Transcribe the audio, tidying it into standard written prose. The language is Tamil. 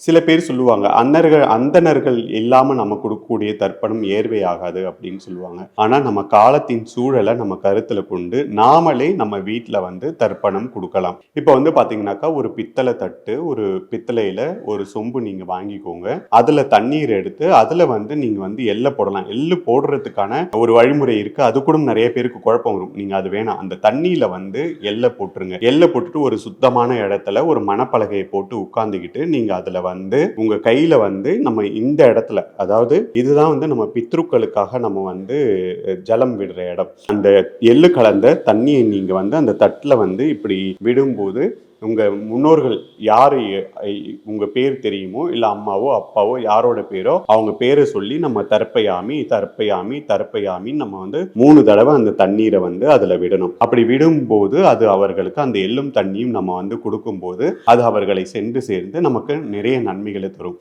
சில பேர் சொல்லுவாங்க, அந்தணர்கள் இல்லாம நம்ம கொடுக்கக்கூடிய தர்ப்பணம் ஏர்வை ஆகாது அப்படின்னு சொல்லுவாங்க. ஆனா நம்ம காலத்தின் சூழலை நம்ம கருத்துல கொண்டு நாமளே நம்ம வீட்டுல வந்து தர்ப்பணம் கொடுக்கலாம். இப்ப வந்து பாத்தீங்கன்னாக்கா ஒரு பித்தளை தட்டு, ஒரு பித்தளையில ஒரு சொம்பு நீங்க வாங்கிக்கோங்க. அதுல தண்ணீர் எடுத்து அதுல வந்து நீங்க வந்து எள்ளை போடலாம். எள்ளு போடுறதுக்கான ஒரு வழிமுறை இருக்கு. அது கூட நிறைய பேருக்கு குழப்பம் வரும். நீங்க அது வேணாம். அந்த தண்ணியில வந்து எள்ளை போட்டுருங்க. எள்ளை போட்டுட்டு ஒரு சுத்தமான இடத்துல ஒரு மணப்பலகையை போட்டு உட்கார்ந்துக்கிட்டு நீங்க அதுல வந்து உங்க கையில வந்து நம்ம இந்த இடத்துல, அதாவது இதுதான் வந்து நம்ம பித்ருக்களுக்காக நம்ம வந்து ஜலம் விடுற இடம். அந்த எள்ளு கலந்த தண்ணியை நீங்க வந்து அந்த தட்டுல வந்து இப்படி விடும்போது உங்க முன்னோர்கள் யாரு உங்க பேர் தெரியுமோ, இல்ல அம்மாவோ அப்பாவோ யாரோட பேரோ அவங்க பேரை சொல்லி நம்ம தர்ப்பயாமி தர்ப்பயாமி தர்ப்பயாமி நம்ம வந்து 3 தடவை அந்த தண்ணீரை வந்து அதுல விடணும். அப்படி விடும்போது அது அவர்களுக்கு அந்த எள்ளும் தண்ணியும் நம்ம வந்து கொடுக்கும்போது அது அவர்களை சென்று சேர்ந்து நமக்கு நிறைய நன்மைகளை தரும்.